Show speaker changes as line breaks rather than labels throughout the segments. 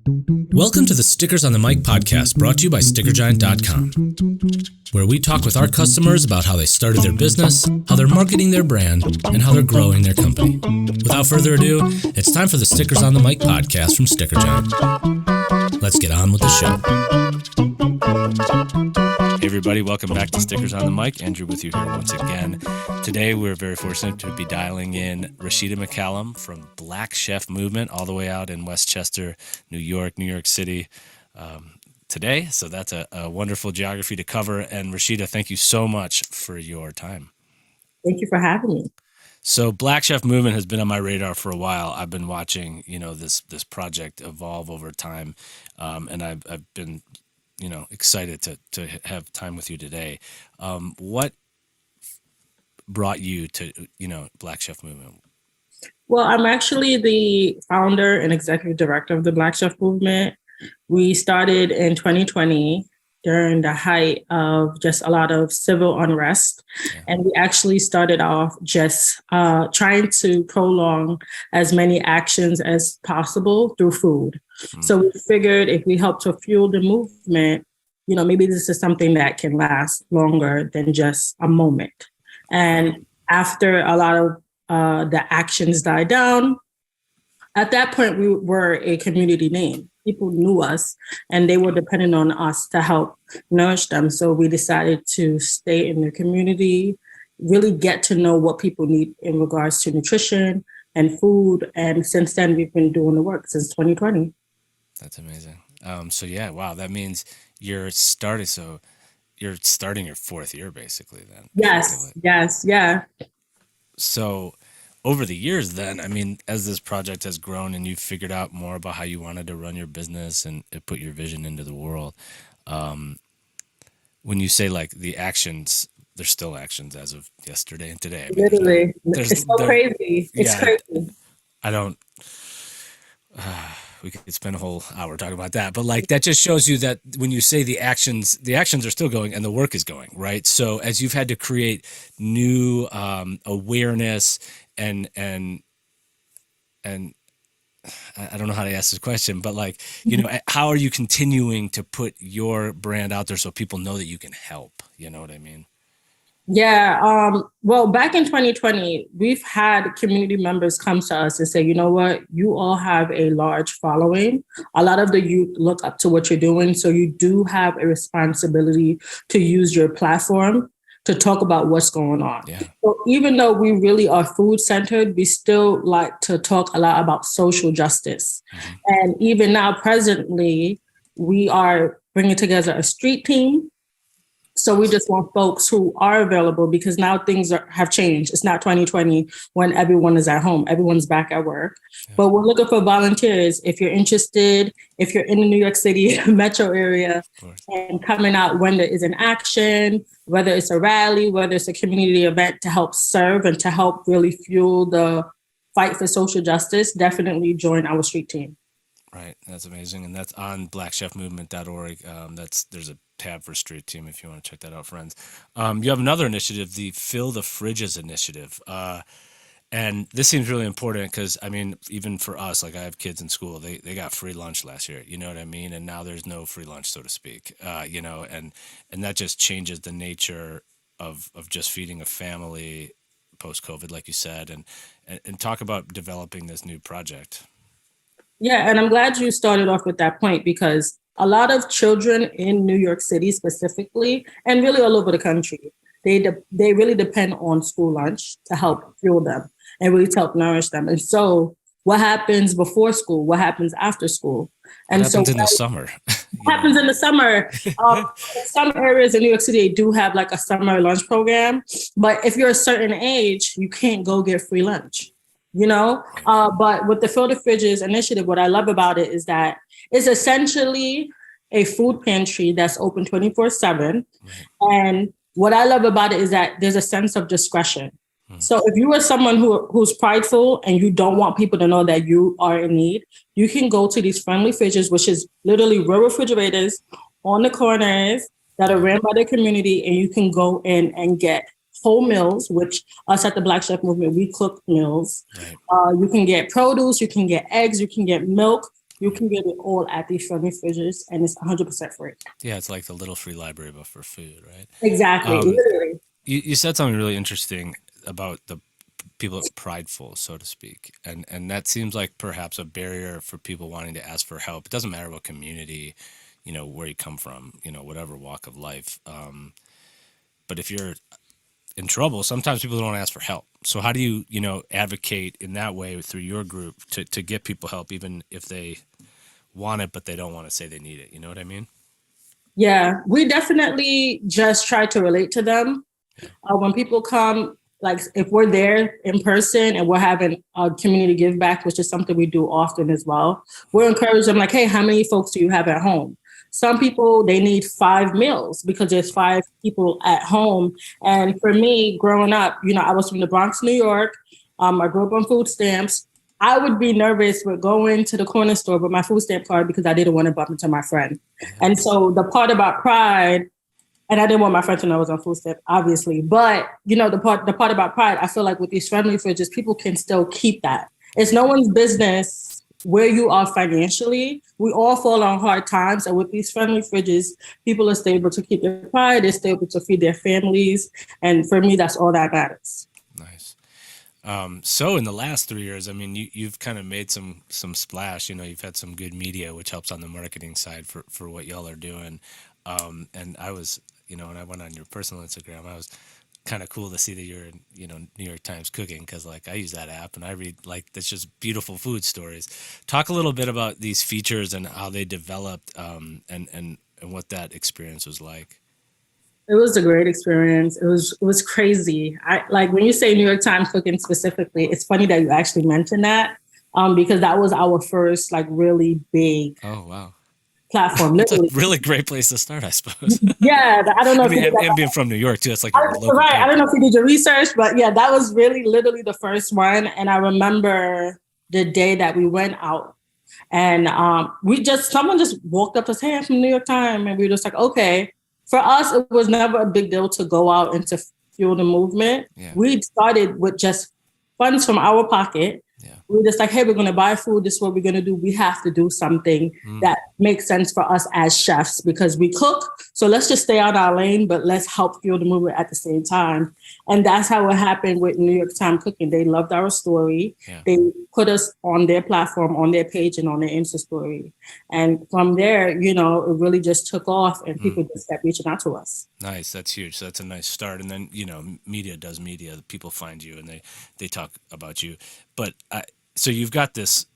Welcome to the Stickers on the Mic podcast, brought to you by StickerGiant.com, where we talk with our customers about how they started their business, how they're marketing their brand, and how they're growing their company. Without further ado, it's time for the Stickers on the Mic podcast from Sticker Giant. Let's get on with the show. Hey everybody, welcome back to Stickers on the Mic. Andrew with you here once again. Today we're very fortunate to be dialing in Rasheeda McCallum from Black Chef Movement all the way out in Westchester, New York City today. So that's a wonderful geography to cover. And Rasheeda, thank you so much for your time.
Thank you for having me.
So Black Chef Movement has been on my radar for a while. I've been watching, this project evolve over time. And I've been excited to have time with you today. What brought you to, Black Chef Movement?
Well, I'm actually the founder and executive director of the Black Chef Movement. We started in 2020 during the height of just a lot of civil unrest. Yeah. And we actually started off just trying to prolong as many actions as possible through food. So we figured if we help to fuel the movement, maybe this is something that can last longer than just a moment. And after a lot of the actions died down, at that point, we were a community name. People knew us and they were dependent on us to help nourish them. So we decided to stay in the community, really get to know what people need in regards to nutrition and food. And since then, we've been doing the work since 2020.
That's amazing. Wow. That means you're starting your fourth year basically then.
Yes. Yeah.
So over the years then, as this project has grown and you've figured out more about how you wanted to run your business and put your vision into the world, when you say like the actions, there's still actions as of yesterday and today.
Literally. It's so crazy. It's crazy.
We could spend a whole hour talking about that, but like that just shows you that when you say the actions are still going and the work is going, right? So as you've had to create new awareness and I don't know how to ask this question, but like, how are you continuing to put your brand out there so people know that you can help? You know what I mean?
Yeah. Well, back in 2020, we've had community members come to us and say, you know what, you all have a large following. A lot of the youth look up to what you're doing. So you do have a responsibility to use your platform to talk about what's going on. Yeah. So even though we really are food centered, we still like to talk a lot about social justice. Mm-hmm. And even now, presently, we are bringing together a street team. So we just want folks who are available because now things have changed. It's not 2020 when everyone is at home. Everyone's back at work. Yeah. But we're looking for volunteers. If you're interested, if you're in the New York City metro area and coming out when there is an action, whether it's a rally, whether it's a community event to help serve and to help really fuel the fight for social justice, definitely join our street team.
Right. That's amazing. And that's on blackchefmovement.org. There's a tab for street team if you want to check that out, friends. You have another initiative, the Fill the Fridges initiative. And this seems really important because, even for us, like I have kids in school, they got free lunch last year, you know what I mean? And now there's no free lunch, so to speak, and that just changes the nature of just feeding a family post-COVID, like you said, and talk about developing this new project.
Yeah, and I'm glad you started off with that point because a lot of children in New York City specifically, and really all over the country, they really depend on school lunch to help fuel them and really to help nourish them. And so what happens before school? What happens after school?
And what happens in the summer?
Happens in the summer. Some areas in New York City do have like a summer lunch program, but if you're a certain age, you can't go get free lunch. But with the Fill the Fridges initiative, what I love about it is that it's essentially a food pantry that's open 24/7. And what I love about it is that there's a sense of discretion. So if you are someone who's prideful and you don't want people to know that you are in need, you can go to these friendly fridges, which is literally real refrigerators on the corners that are ran by the community. And you can go in and get whole meals, which us at the Black Chef Movement, we cook meals. Right. You can get produce, you can get eggs, you can get milk. You can get it all at these friendly fridges, and it's 100% free.
Yeah, it's like the little free library, but for food, right?
Exactly,
Um,
literally.
you said something really interesting about the people prideful, so to speak, and that seems like perhaps a barrier for people wanting to ask for help. It doesn't matter what community, where you come from, whatever walk of life. But if you're in trouble, sometimes people don't ask for help. So how do you, advocate in that way through your group to get people help, even if they want it, but they don't want to say they need it? You know what I mean?
Yeah, we definitely just try to relate to them.
Yeah.
When people come, like if we're there in person and we're having a community give back, which is something we do often as well, we'll encourage them like, hey, how many folks do you have at home? Some people, they need 5 meals because there's 5 people at home. And for me, growing up, I was from the Bronx, New York. I grew up on food stamps. I would be nervous with going to the corner store with my food stamp card because I didn't want to bump into my friend. And so the part about pride, and I didn't want my friend to know I was on food stamp, obviously. But the part about pride, I feel like with these friendly fridges, people can still keep that. It's no one's business where you are financially. We all fall on hard times, and with these friendly fridges, people are stable to keep their pride. They're stable to feed their families, and for me, that's all that matters.
Nice. So in the last 3 years, I mean, you've kind of made some splash. You've had some good media, which helps on the marketing side for what y'all are doing. And I was, when I went on your personal Instagram, I was kind of cool to see that you're in, New York Times Cooking, because like I use that app and I read like that's just beautiful food stories. Talk a little bit about these features and how they developed, and what that experience was like.
It was a great experience. It was crazy. I like when you say New York Times Cooking specifically. It's funny that you actually mentioned that, because that was our first like really big
Oh wow.
platform.
That's a
Literally,
really great place to start, I suppose.
yeah. I don't know
I
if you
mean,
did
and
that.
being from New York too, that's like your local
Right. I don't
paper.
know if you did your research, but yeah, that was really literally the first one. And I remember the day that we went out, and someone just walked up to us, hey, I'm from New York Times, and we were just like, okay. For us, it was never a big deal to go out and to fuel the movement.
Yeah,
We started with just funds from our pocket.
yeah.
We were just like, hey, we're going to buy food. This is what we're going to do. We have to do something
Mm,
that makes sense for us as chefs because we cook. So let's just stay out our lane, but let's help fuel the movement at the same time. And that's how it happened with New York Times Cooking. They loved our story.
yeah.
They put us on their platform, on their page, and on their Insta story. And from there, it really just took off and
Mm.
people just kept reaching out to us.
Nice. That's huge. So that's a nice start. And then, media does media. People find you and they talk about you. But so you've got this,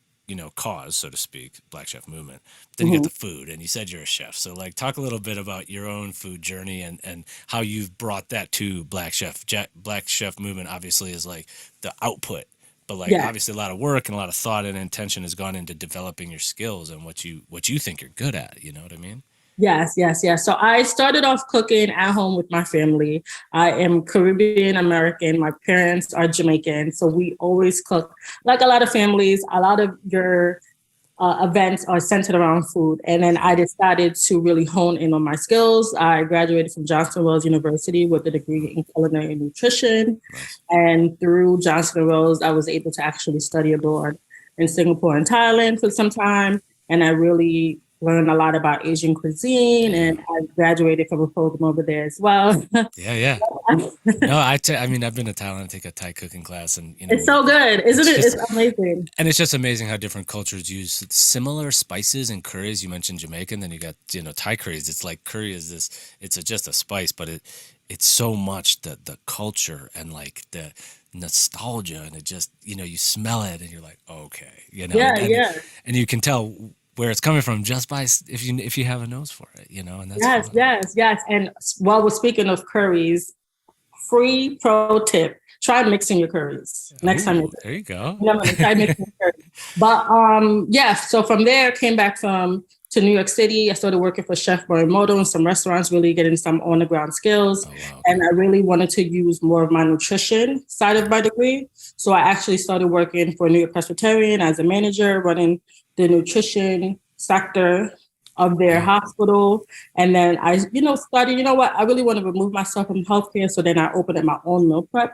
cause, so to speak, Black Chef Movement. Then you get
Mhm.
the food, and you said you're a chef. So like, talk a little bit about your own food journey and how you've brought that to Black Chef. Black Chef Movement obviously is like the output, but like
Yeah.
obviously a lot of work and a lot of thought and intention has gone into developing your skills and what you think you're good at. You know what I mean?
Yes, yes, yes. So I started off cooking at home with my family. I am Caribbean American. My parents are Jamaican. So we always cook. Like a lot of families, a lot of your events are centered around food. And then I decided to really hone in on my skills. I graduated from Johnson Wales University with a degree in culinary nutrition.
Nice.
And through Johnson Wales, I was able to actually study abroad in Singapore and Thailand for some time. And I really learned a lot about Asian cuisine.
Yeah.
And I graduated from a program over there as well.
Yeah, yeah. No, I mean, I've been to Thailand to take a Thai cooking class, and
It's so good, isn't
it's
it?
just,
It's amazing.
and it's just amazing how different cultures use similar spices and curries. You mentioned Jamaican, then you got Thai curries. It's like curry is this. It's just a spice, but it's so much the culture and like the nostalgia, and it just you smell it and you're like okay,
Yeah,
and
yeah.
and you can tell where it's coming from just by if you have a nose for it, and that's
Yes,
fun.
yes, yes. And while we're speaking of curries, free pro tip: try mixing your curries next time
Ooh,
you're
there you go.
try mixing your curries. But yeah. So from there, came back to New York City. I started working for Chef Morimoto in some restaurants, really getting some on the ground skills.
Oh wow,
And
okay.
I really wanted to use more of my nutrition side of my degree. So I actually started working for New York Presbyterian as a manager, running the nutrition sector of their
Yeah.
hospital. And then I, started, what, I really want to remove myself from healthcare. So then I opened up my own meal prep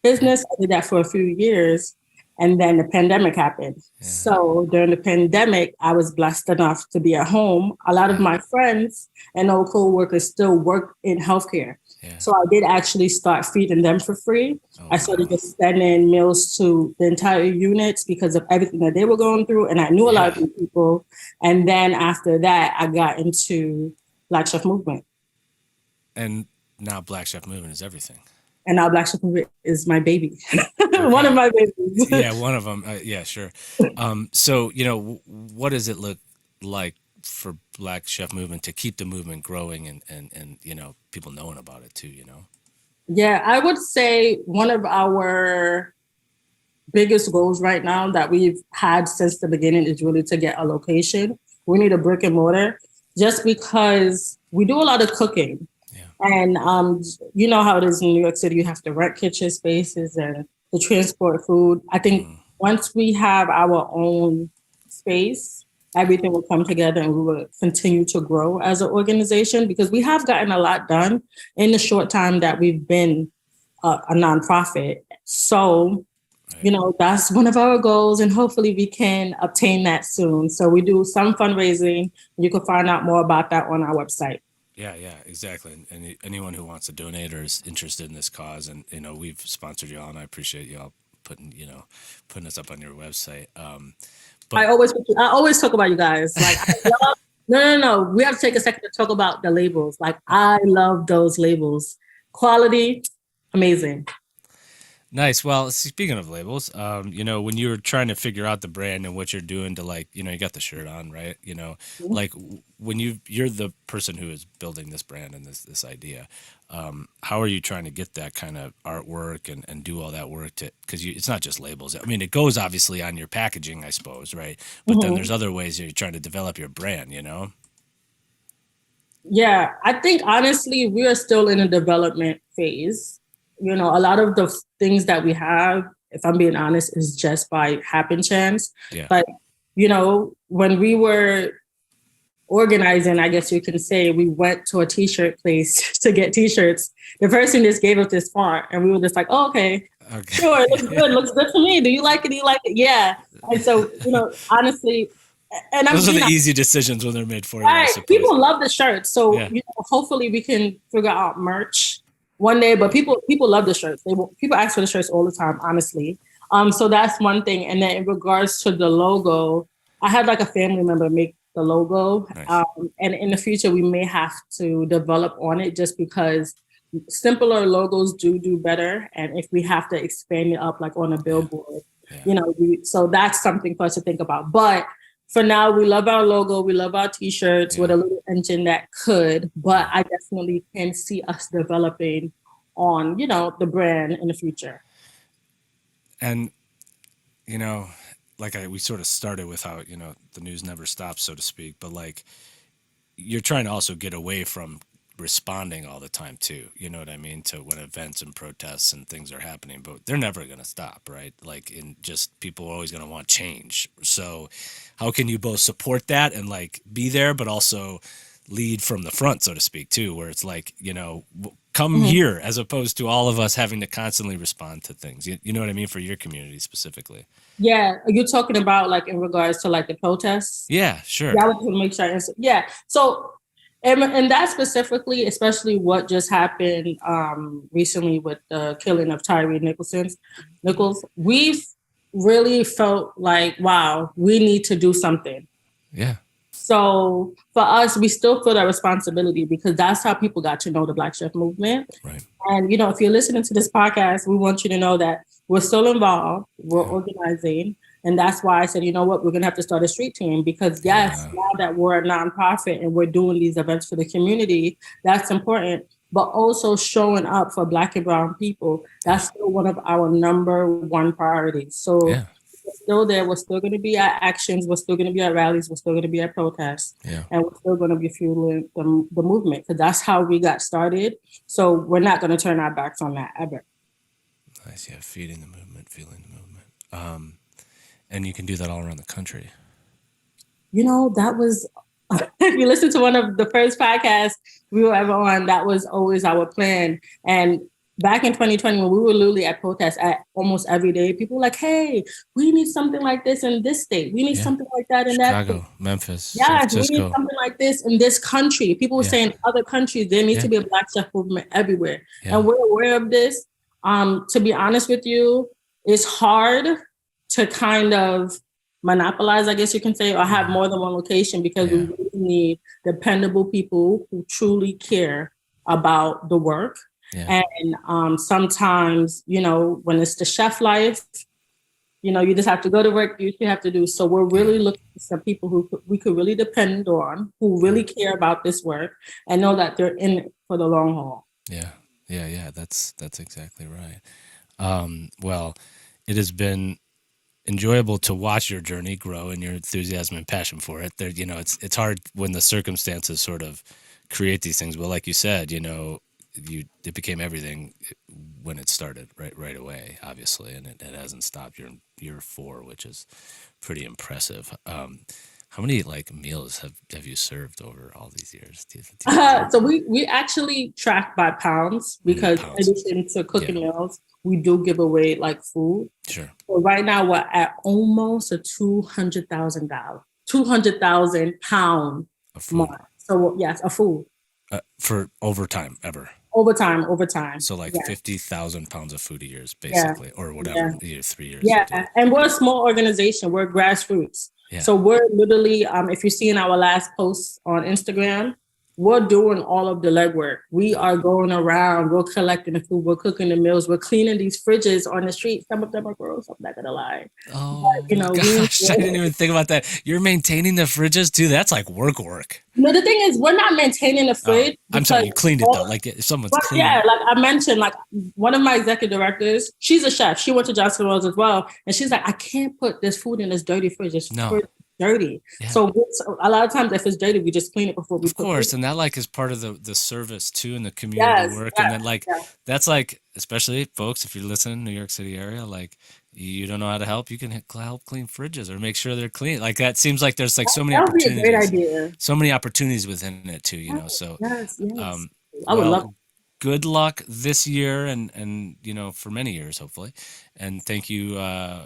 business. I did that for a few years. And then the pandemic happened.
Yeah.
So during the pandemic, I was blessed enough to be at home. A lot of
Yeah.
my friends and old co-workers still work in healthcare.
Yeah.
So I did actually start feeding them for free.
Oh
I started
wow.
just sending meals to the entire units because of everything that they were going through. And I knew a lot of
Yeah.
these people. And then after that, I got into Black Chef Movement.
And now Black Chef Movement is everything.
And now Black Chef Movement is my baby. One of
Okay.
my babies.
Yeah, one of them. Yeah, sure. So what does it look like for Black Chef Movement to keep the movement growing and people knowing about it too?
Yeah, I would say one of our biggest goals right now that we've had since the beginning is really to get a location. We need a brick and mortar just because we do a lot of cooking.
Yeah.
And you know how it is in New York City, you have to rent kitchen spaces and to transport food. I think once we have our own space, everything will come together and we will continue to grow as an organization because we have gotten a lot done in the short time that we've been a nonprofit. So that's one of our goals, and hopefully we can obtain that soon. So we do some fundraising. You can find out more about that on our website.
Yeah, yeah, exactly. And anyone who wants to donate or is interested in this cause, and we've sponsored y'all, and I appreciate y'all putting us up on your website. But
I always talk about you guys. Like, no. We have to take a second to talk about the labels. Like, I love those labels. Quality, amazing.
Nice. Well, speaking of labels, when you were trying to figure out the brand and what you're doing to you got the shirt on, right? When you're the person who is building this brand and this idea, how are you trying to get that kind of artwork and do all that work because it's not just labels. I mean, it goes obviously on your packaging, I suppose, right? But then there's other ways you're trying to develop your brand.
Yeah, I think honestly, we are still in a development phase. A lot of the things that we have, if I'm being honest, is just by happen chance.
Yeah.
But, when we were organizing, I guess you can say, we went to a t-shirt place to get t-shirts. The person just gave us this font and we were just like, oh, okay, sure, it looks good to me. Do you like it? Do you like it? Yeah. And so, honestly, and
those are the easy decisions when they're made for you. I suppose.
People love the shirts. So, hopefully we can figure out merch one day, but people love the shirts. People ask for the shirts all the time, honestly. So that's one thing. And then in regards to the logo, I had like a family member make the logo.
Nice.
And in the future, we may have to develop on it just because simpler logos do better. And if we have to expand it up like on a billboard, so that's something for us to think about. But for now, we love our logo. We love our t-shirts with a little engine that could, but I definitely can see us developing on, the brand in the future.
And, we sort of started with how, the news never stops, so to speak, but you're trying to also get away from responding all the time too, you know what I mean, to when events and protests and things are happening, but they're never going to stop, right? People are always going to want change. So how can you both support that and be there, but also lead from the front, so to speak, too, where it's come here, as opposed to all of us having to constantly respond to things. You know what I mean, for your community specifically?
Yeah, are you talking about in regards to the protests?
Yeah, sure.
Yeah, I want to make sure I answer. Yeah, so and that specifically, especially what just happened recently with the killing of Tyree Nichols, we've really felt like, wow, we need to do something.
Yeah.
So for us, we still feel that responsibility because that's how people got to know the Black Chef Movement.
Right.
And, if you're listening to this podcast, we want you to know that we're still involved, we're organizing. And that's why I said, you know what, we're going to have to start a street team because now that we're a nonprofit and we're doing these events for the community, that's important. But also showing up for Black and Brown people, that's still one of our number one priorities. So we're still there. We're still going to be at actions. We're still going to be at rallies. We're still going to be at protests.
Yeah.
And we're still going to be fueling the movement because that's how we got started. So we're not going to turn our backs on that ever.
Nice. Yeah. Feeding the movement, feeling the movement. And you can do that all around the country.
That was, if you listen to one of the first podcasts we were ever on, that was always our plan. And back in 2020, when we were literally at protests at almost every day, people were like, hey, we need something like this in this state. We need something like that in that state.
Chicago, Memphis, San
Yes, we need
Francisco.
something like this in this country. People were saying other countries, there needs to be a Black chef movement everywhere. And we're aware of this. To be honest with you, it's hard to kind of monopolize, I guess you can say, or have more than one location, because we really need dependable people who truly care about the work. And sometimes, when it's the chef life, you just have to go to work, you have to do. So we're really looking for some people who we could really depend on, who really care about this work and know that they're in it for the long haul.
Yeah. That's exactly right. Well, it has been enjoyable to watch your journey grow and your enthusiasm and passion for it. There, it's hard when the circumstances sort of create these things. But like you said, it became everything when it started right away, obviously, and it hasn't stopped. You're in year 4, which is pretty impressive. How many meals have you served over all these years?
So we actually track by pounds, because in addition to cooking meals, we do give away food.
Sure.
So right now we're at almost a 200,000 pound mark. So yes, a food.
For overtime ever.
Overtime.
So 50,000 pounds of food a year, basically, or whatever, 3 years.
Yeah, and we're a small organization. We're grassroots. Yeah. So we're literally, if you see in our last post on Instagram, we're doing all of the legwork. We are going around, we're collecting the food, we're cooking the meals, we're cleaning these fridges on the street. Some of them are gross, I'm not gonna lie.
Oh, but, gosh, I didn't even think about that. You're maintaining the fridges too? That's work.
No, the thing is, we're not maintaining the fridge.
I'm sorry, you cleaned it though. If someone's cleaning.
Yeah, I mentioned, one of my executive directors, she's a chef. She went to Johnson Wells as well. And she's like, I can't put this food in this dirty fridge. It's dirty. Yeah. So a lot of times if it's dirty, we just clean it before we put it. Of course,
and that is part of the service too, and the community work. And then that's especially folks, if you're listening in the New York City area, you don't know how to help, you can help clean fridges or make sure they're clean. That seems like there's so many opportunities.
Be a great idea.
So many opportunities within it too, So
yes. I would love it.
Good luck this year and for many years, hopefully. And thank you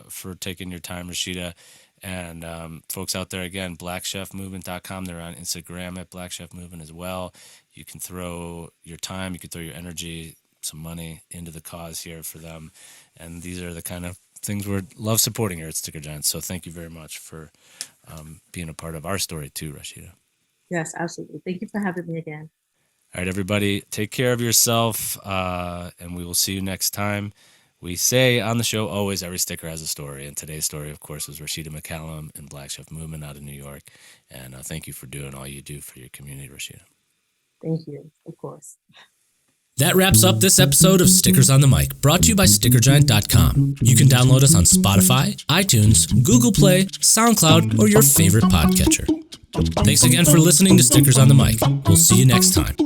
for taking your time, Rasheeda. And folks out there, again, blackchefmovement.com. They're on Instagram at Black Chef Movement as well. You can throw your time, you can throw your energy, some money into the cause here for them. And these are the kind of things we love supporting here at Sticker Giants. So thank you very much for being a part of our story too, Rasheeda.
Yes, absolutely. Thank you for having me again.
All right, everybody, take care of yourself, and we will see you next time. We say on the show always, every sticker has a story, and today's story, of course, was Rasheeda McCallum and Black Chef Movement out of New York. And thank you for doing all you do for your community, Rasheeda.
Thank you, of course.
That wraps up this episode of Stickers on the Mic, brought to you by StickerGiant.com. You can download us on Spotify, iTunes, Google Play, SoundCloud, or your favorite podcatcher. Thanks again for listening to Stickers on the Mic. We'll see you next time.